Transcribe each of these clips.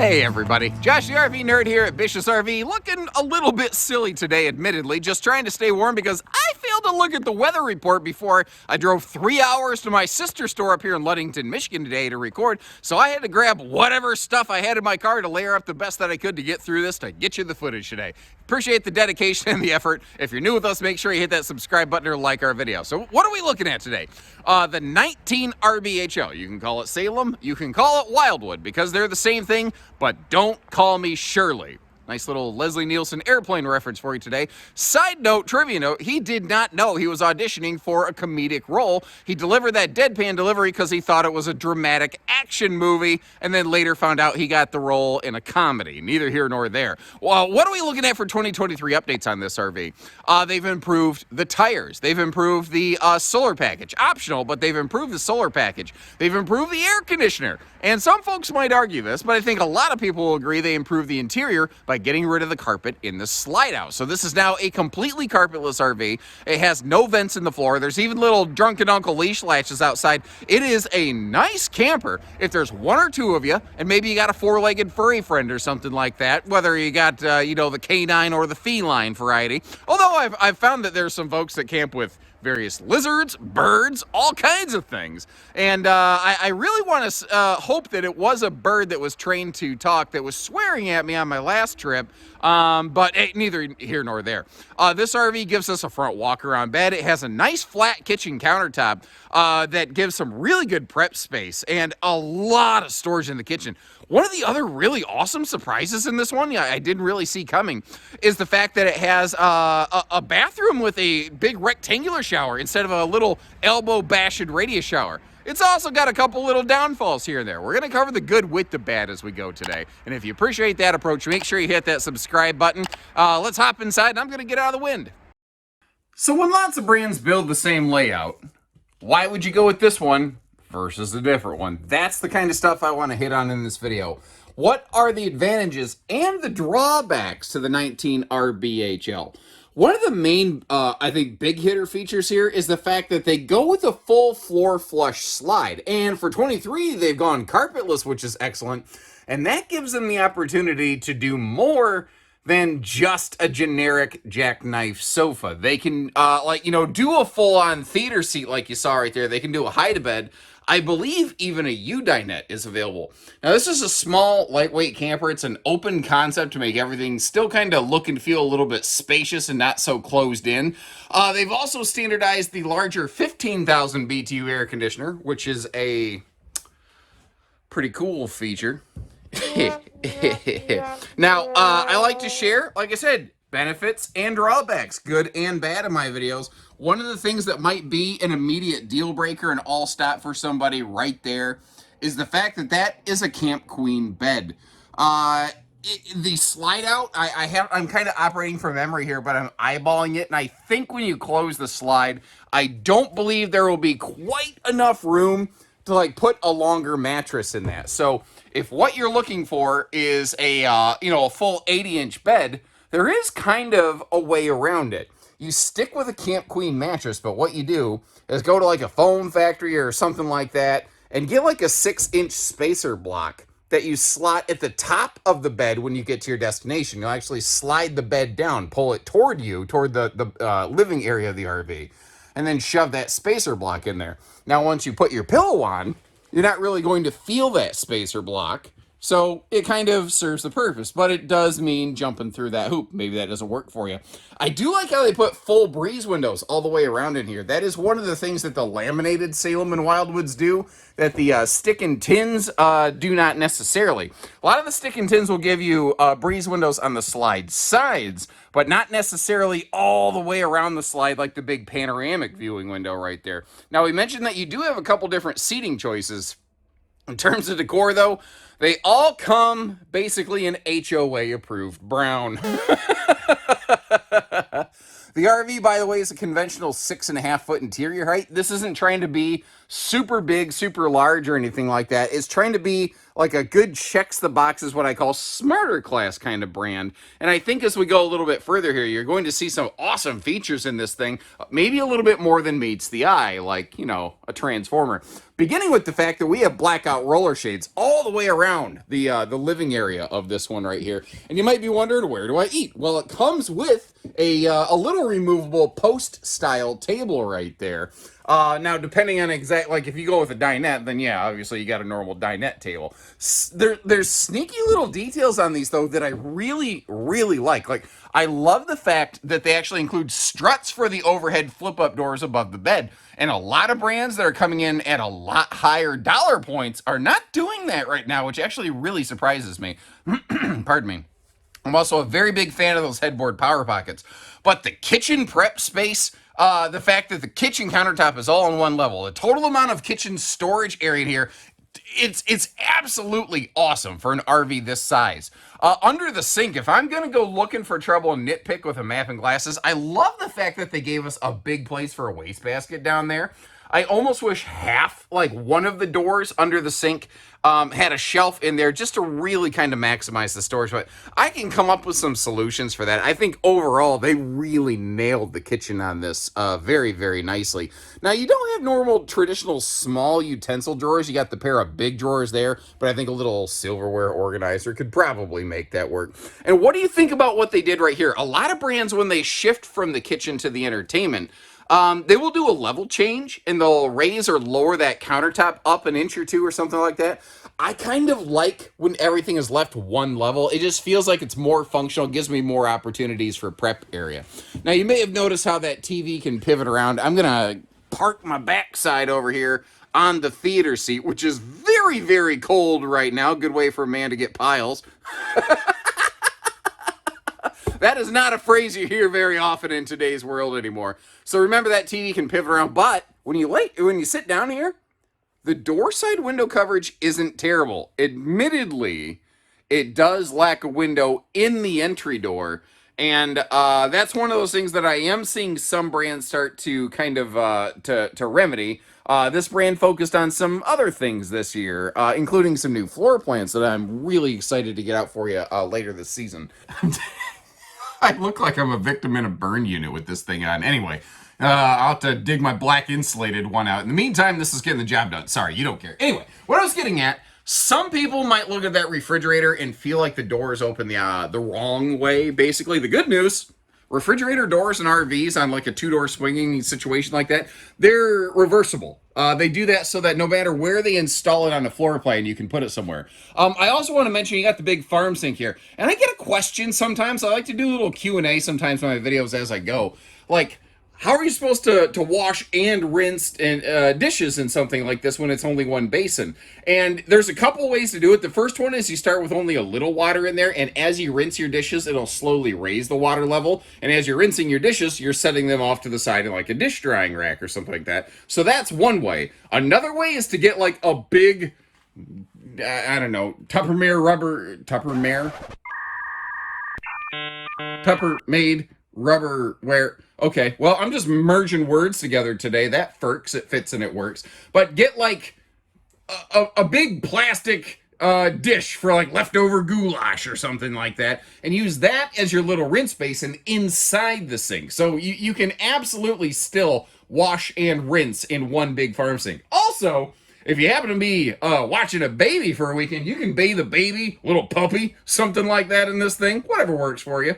Hey everybody, Josh the RV Nerd here at Bish's RV, looking a little bit silly today, admittedly, just trying to stay warm because I failed to look at the weather report before I drove 3 hours to my sister's store up here in Ludington, Michigan today to record, so I had to grab whatever stuff I had in my car to layer up the best that I could to get through this to get you the footage today. Appreciate the dedication and the effort. If you're new with us, make sure you hit that subscribe button or like our video. So what are we looking at today? The 19 RBHL. You can call it Salem, you can call it Wildwood, because they're the same thing, but don't call me Shirley. Nice little Leslie Nielsen airplane reference for you today. Side note, trivia note, he did not know he was auditioning for a comedic role. He delivered that deadpan delivery because he thought it was a dramatic action movie, and then later found out he got the role in a comedy. Neither here nor there. Well, what are we looking at for 2023 updates on this RV? They've improved the tires. They've improved the solar package. Optional, but they've improved the solar package. They've improved the air conditioner. And some folks might argue this, but I think a lot of people will agree they improved the interior by getting rid of the carpet in the slide out. So this is now a completely carpetless RV. It has no vents in the floor. There's even little drunken uncle leash latches outside. It is a nice camper if there's one or two of you, and maybe you got a four-legged furry friend or something like that, whether you got, the canine or the feline variety. Although I've found that there's some folks that camp with various lizards, birds, all kinds of things. And I really want to hope that it was a bird that was trained to talk that was swearing at me on my last trip, but neither here nor there. This RV gives us a front walk-around bed. It has a nice flat kitchen countertop that gives some really good prep space and a lot of storage in the kitchen. One of the other really awesome surprises in this one, I didn't really see coming, is the fact that it has a bathroom with a big rectangular shower instead of a little elbow-bashed radius shower. It's also got a couple little downfalls here and there. We're going to cover the good with the bad as we go today. And if you appreciate that approach, make sure you hit that subscribe button. Let's hop inside, and I'm going to get out of the wind. So when lots of brands build the same layout, why would you go with this one versus a different one? That's the kind of stuff I want to hit on in this video. What are the advantages and the drawbacks to the 19 RBHL? One of the main, I think, big hitter features here is the fact that they go with a full floor flush slide. And for 23, they've gone carpetless, which is excellent. And that gives them the opportunity to do more than just a generic jackknife sofa. They can, do a full-on theater seat like you saw right there. They can do a hide-a-bed. I believe even a U-dinette is available. Now, this is a small, lightweight camper. It's an open concept to make everything still kind of look and feel a little bit spacious and not so closed in. They've also standardized the larger 15,000 BTU air conditioner, which is a pretty cool feature. Now, I like to share, like I said, benefits and drawbacks, good and bad, in my videos. One of the things that might be an immediate deal breaker and all stop for somebody right there is the fact that that is a Camp Queen bed. The slide out, I'm kind of operating from memory here, but I'm eyeballing it, and I think when you close the slide, I don't believe there will be quite enough room to put a longer mattress in that. So if what you're looking for is a full 80-inch bed, there is kind of a way around it. You stick with a Camp Queen mattress, but what you do is go to a foam factory or something like that and get a 6-inch spacer block that you slot at the top of the bed when you get to your destination. You'll actually slide the bed down, pull it toward you, toward the living area of the RV, and then shove that spacer block in there. Now, once you put your pillow on, you're not really going to feel that spacer block, so it kind of serves the purpose, but it does mean jumping through that hoop. Maybe that doesn't work for you. I do like how they put full breeze windows all the way around in here. That is one of the things that the laminated Salem and Wildwoods do that the stick and tins do not necessarily. A lot of the stick and tins will give you breeze windows on the slide sides, but not necessarily all the way around the slide like the big panoramic viewing window right there. Now, we mentioned that you do have a couple different seating choices. In terms of decor, though, they all come basically in HOA-approved brown. The RV, by the way, is a conventional 6.5-foot interior height. This isn't trying to be super big, super large, or anything like that. It's trying to be like a good checks the boxes, what I call smarter class kind of brand. And I think as we go a little bit further here, you're going to see some awesome features in this thing, maybe a little bit more than meets the eye, like, you know, a transformer. Beginning with the fact that we have blackout roller shades all the way around the living area of this one right here. And you might be wondering, where do I eat? Well, it comes with a little removable post-style table right there. Now, depending on like if you go with a dinette, then yeah, obviously you got a normal dinette table. There's sneaky little details on these, though, that I really, really like. Like, I love the fact that they actually include struts for the overhead flip-up doors above the bed. And a lot of brands that are coming in at a lot higher dollar points are not doing that right now, which actually really surprises me. Pardon me. I'm also a very big fan of those headboard power pockets. But the kitchen prep space, the fact that the kitchen countertop is all on one level, the total amount of kitchen storage area here, it's absolutely awesome for an RV this size. Under the sink, if I'm going to go looking for trouble and nitpick with a map and glasses, I love the fact that they gave us a big place for a wastebasket down there. I almost wish like one of the doors under the sink had a shelf in there just to really kind of maximize the storage. But I can come up with some solutions for that. I think overall they really nailed the kitchen on this very, very nicely. Now, you don't have normal traditional small utensil drawers. You got the pair of big drawers there, but I think a little silverware organizer could probably make that work. And what do you think about what they did right here? A lot of brands, when they shift from the kitchen to the entertainment, they will do a level change and they'll raise or lower that countertop up an inch or two or something like that. I kind of like when everything is left one level. It just feels like it's more functional, gives me more opportunities for prep area. Now, you may have noticed how that TV can pivot around. I'm going to park my backside over here on the theater seat, which is very, very cold right now. Good way for a man to get piles. That is not a phrase you hear very often in today's world anymore. So remember, that TV can pivot around, but when you sit down here, the door side window coverage isn't terrible. Admittedly, it does lack a window in the entry door, and that's one of those things that I am seeing some brands start to kind of to remedy. This brand focused on some other things this year, including some new floor plans that I'm really excited to get out for you later this season. I look like I'm a victim in a burn unit with this thing on. Anyway, I'll have to dig my black insulated one out. In the meantime, this is getting the job done. Sorry, you don't care. Anyway, what I was getting at, some people might look at that refrigerator and feel like the doors open the wrong way, basically. The good news, refrigerator doors and RVs on like a two-door swinging situation like that, they're reversible. They do that so that no matter where they install it on the floor plan, you can put it somewhere. I also want to mention you got the big farm sink here. And I get a question sometimes. I like to do a little Q&A sometimes in my videos as I go. Like, how are you supposed to wash and rinse dishes in something like this when it's only one basin? And there's a couple ways to do it. The first one is you start with only a little water in there, and as you rinse your dishes, it'll slowly raise the water level. And as you're rinsing your dishes, you're setting them off to the side in like a dish drying rack or something like that. So that's one way. Another way is to get like a big, I don't know, Tuppermade Rubberware. Okay, well, I'm just merging words together today. That firks, it fits and it works. But get like a big plastic dish for like leftover goulash or something like that, and use that as your little rinse basin inside the sink. So you can absolutely still wash and rinse in one big farm sink. Also, if you happen to be watching a baby for a weekend, you can bathe a baby, little puppy, something like that in this thing. Whatever works for you.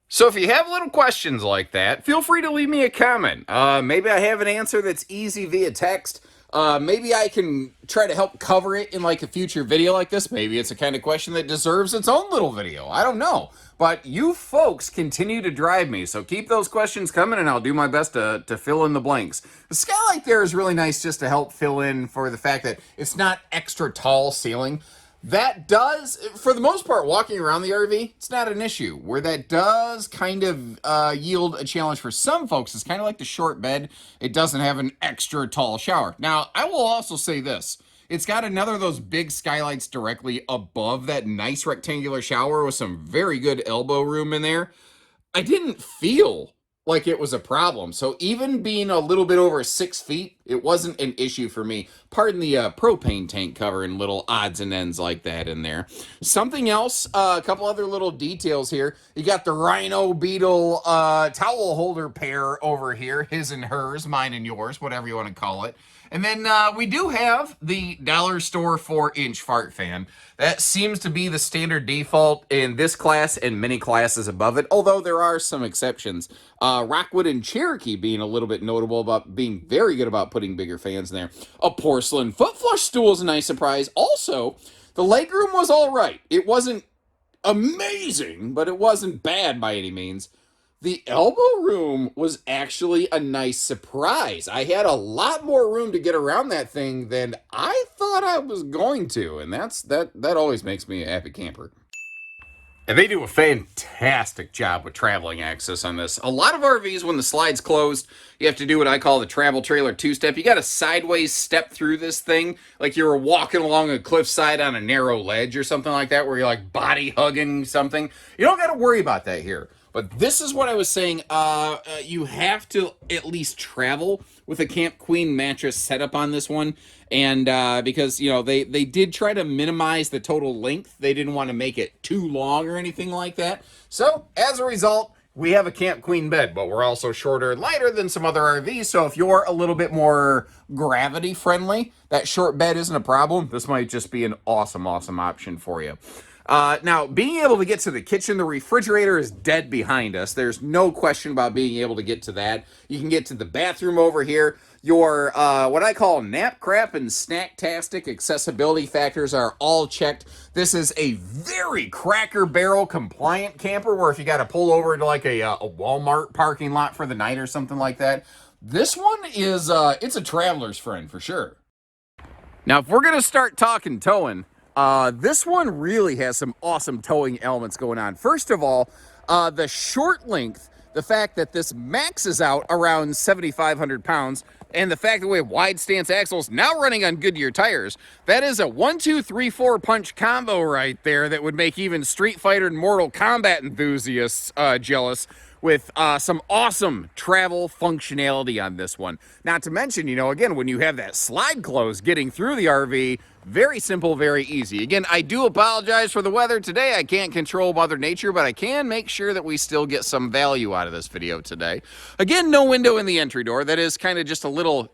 So if you have little questions like that, feel free to leave me a comment. Maybe I have an answer that's easy via text. Maybe I can try to help cover it in like a future video like this. Maybe it's a kind of question that deserves its own little video. I don't know. But you folks continue to drive me, so keep those questions coming and I'll do my best to fill in the blanks. The skylight there is really nice just to help fill in for the fact that it's not extra tall ceiling. That does, for the most part, walking around the RV, it's not an issue. Where that does kind of yield a challenge for some folks is kind of like the short bed. It doesn't have an extra tall shower. Now, I will also say this. It's got another of those big skylights directly above that nice rectangular shower with some very good elbow room in there. I didn't feel like it was a problem. So even being a little bit over 6 feet, it wasn't an issue for me. Pardon the propane tank cover and little odds and ends like that in there. Something else, a couple other little details here. You got the Rhino Beetle towel holder pair over here, his and hers, mine and yours, whatever you want to call it. And then we do have the dollar store 4-inch fart fan. That seems to be the standard default in this class and many classes above it, although there are some exceptions. Rockwood and Cherokee being a little bit notable about being very good about putting bigger fans in there. A porcelain foot flush stool is a nice surprise. Also, the legroom was all right. It wasn't amazing, but it wasn't bad by any means. The elbow room was actually a nice surprise. I had a lot more room to get around that thing than I thought I was going to, and that always makes me a happy camper. And they do a fantastic job with traveling access on this. A lot of RVs, when the slide's closed, you have to do what I call the travel trailer two-step. You got to sideways step through this thing like you were walking along a cliffside on a narrow ledge or something like that, where you're like body hugging something. You don't got to worry about that here. But this is what I was saying. You have to at least travel with a Camp Queen mattress setup on this one. And because, you know, they did try to minimize the total length. They didn't want to make it too long or anything like that. So, as a result, we have a Camp Queen bed. But we're also shorter and lighter than some other RVs. So, if you're a little bit more gravity friendly, that short bed isn't a problem. This might just be an awesome, awesome option for you. Now, being able to get to the kitchen, the refrigerator is dead behind us. There's no question about being able to get to that. You can get to the bathroom over here. Your, what I call nap, crap, and snack-tastic accessibility factors are all checked. This is a very Cracker Barrel compliant camper, where if you got to pull over into like a Walmart parking lot for the night or something like that, this one is, it's a traveler's friend for sure. Now, if we're going to start talking towing, this one really has some awesome towing elements going on. First of all, the short length, the fact that this maxes out around 7,500 pounds, and the fact that we have wide stance axles now running on Goodyear tires, that is a 1, 2, 3, 4 punch combo right there that would make even Street Fighter and Mortal Kombat enthusiasts jealous, with some awesome travel functionality on this one. Not to mention, you know, again, when you have that slide close getting through the RV, very simple, very easy. Again, I do apologize for the weather today. I can't control Mother Nature, but I can make sure that we still get some value out of this video today. Again, no window in the entry door. That is kind of just a little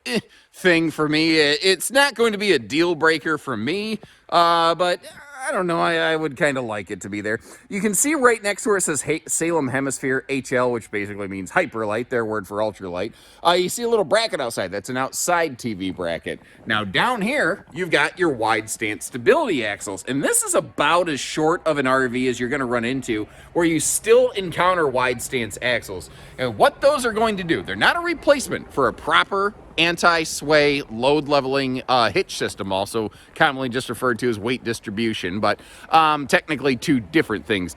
thing for me. It's not going to be a deal breaker for me, but I don't know, I would kind of like it to be there. You can see right next to where it says Salem Hemisphere HL, which basically means Hyperlite, their word for ultralight. You see a little bracket outside. That's an outside TV bracket. Now down here, you've got your wide stance stability axles. And this is about as short of an RV as you're going to run into, where you still encounter wide stance axles. And what those are going to do, they're not a replacement for a proper anti-sway load leveling hitch system, also commonly just referred to as weight distribution, but technically two different things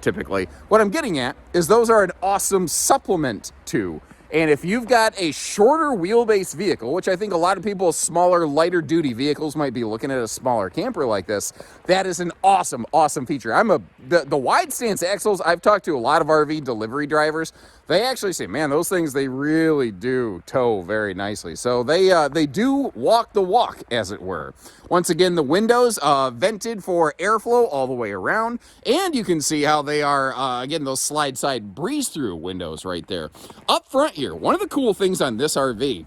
typically. What I'm getting at is those are an awesome supplement to. And if you've got a shorter wheelbase vehicle, which I think a lot of people, smaller, lighter duty vehicles might be looking at a smaller camper like this, that is an awesome, awesome feature. The wide stance axles, I've talked to a lot of RV delivery drivers. They actually say, man, those things, they really do tow very nicely. So they do walk the walk, as it were. Once again, the windows vented for airflow all the way around. And you can see how they are, again, those slide side breeze through windows right there. Up front here, one of the cool things on this RV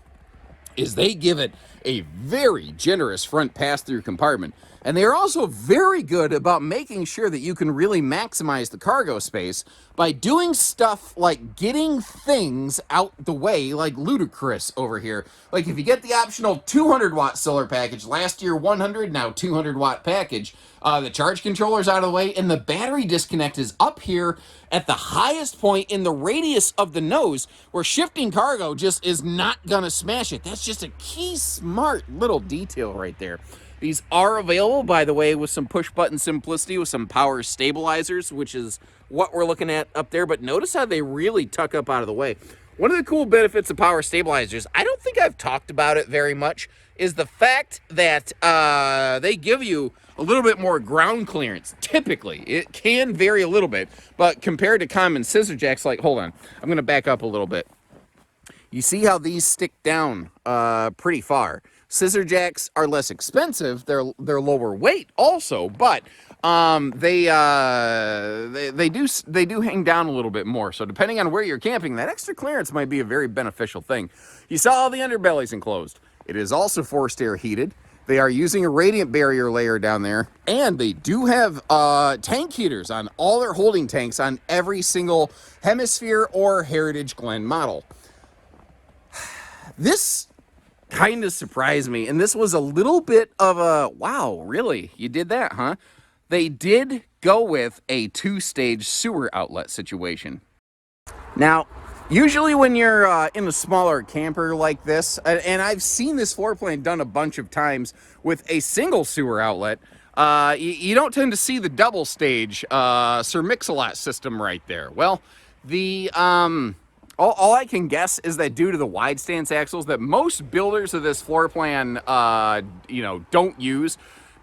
is they give it a very generous front pass-through compartment. And they're also very good about making sure that you can really maximize the cargo space by doing stuff like getting things out the way, like ludicrous over here. Like if you get the optional 200-watt solar package, last year 100, now 200-watt package, the charge controller's out of the way, and the battery disconnect is up here at the highest point in the radius of the nose, where shifting cargo just is not gonna smash it. That's just a key smart little detail right there. These are available, by the way, with some push-button simplicity, with some power stabilizers, which is what we're looking at up there. But notice how they really tuck up out of the way. One of the cool benefits of power stabilizers, I don't think I've talked about it very much, is the fact that they give you a little bit more ground clearance. Typically, it can vary a little bit, but compared to common scissor jacks, like, hold on, I'm going to back up a little bit. You see how these stick down pretty far. Scissor jacks are less expensive. They're lower weight also, but they do hang down a little bit more. So depending on where you're camping, that extra clearance might be a very beneficial thing. You saw all the underbellies enclosed. It is also forced air heated. They are using a radiant barrier layer down there, and they do have tank heaters on all their holding tanks on every single Hemisphere or Heritage Glen model. This kind of surprised me, and this was a little bit of a, wow, really? You did that, huh? They did go with a 2-stage sewer outlet situation. Now, usually when you're in a smaller camper like this, and I've seen this floor plan done a bunch of times with a single sewer outlet, you don't tend to see the double stage Sir Mix-a-Lot system right there. Well, the all I can guess is that due to the wide stance axles that most builders of this floor plan, don't use,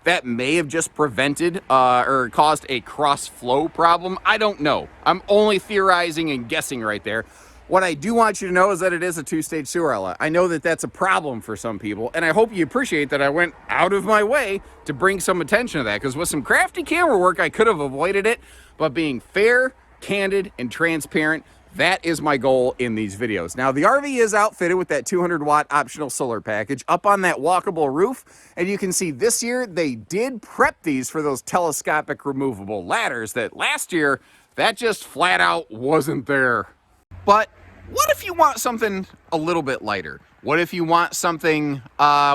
that may have just prevented or caused a cross flow problem. I don't know. I'm only theorizing and guessing right there. What I do want you to know is that it is a 2-stage sewer outlet. I know that that's a problem for some people, and I hope you appreciate that I went out of my way to bring some attention to that, because with some crafty camera work, I could have avoided it, but being fair, candid, and transparent, that is my goal in these videos. Now, the RV is outfitted with that 200-watt optional solar package up on that walkable roof, and you can see this year they did prep these for those telescopic removable ladders that last year, that just flat out wasn't there. But what if you want something a little bit lighter? What if you want something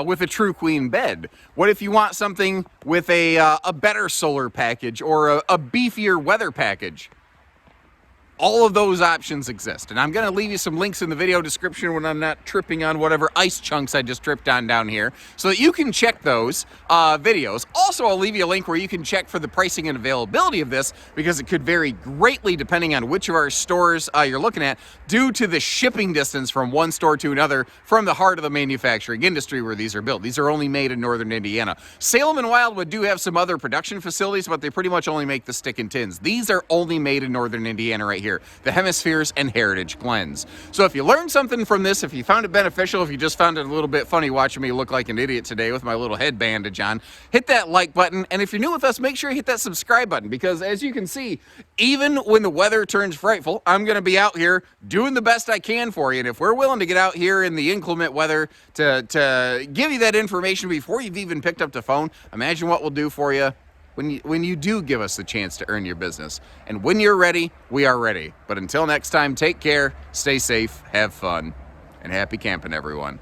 with a true queen bed? What if you want something with a better solar package or a beefier weather package? All of those options exist, and I'm going to leave you some links in the video description when I'm not tripping on whatever ice chunks I just tripped on down here, so that you can check those videos. Also, I'll leave you a link where you can check for the pricing and availability of this, because it could vary greatly depending on which of our stores you're looking at, due to the shipping distance from one store to another from the heart of the manufacturing industry where these are built. These are only made in northern Indiana. Salem and Wildwood do have some other production facilities, but they pretty much only make the stick and tins. These are only made in northern Indiana right here. The Hemispheres and Heritage Glens. So if you learned something from this, if you found it beneficial, if you just found it a little bit funny watching me look like an idiot today with my little head bandage on, hit that like button. And if you're new with us, make sure you hit that subscribe button, because as you can see, even when the weather turns frightful, I'm going to be out here doing the best I can for you. And if we're willing to get out here in the inclement weather to give you that information before you've even picked up the phone, imagine what we'll do for you when you do give us the chance to earn your business. And when you're ready, we are ready. But until next time, take care, stay safe, have fun, and happy camping, everyone.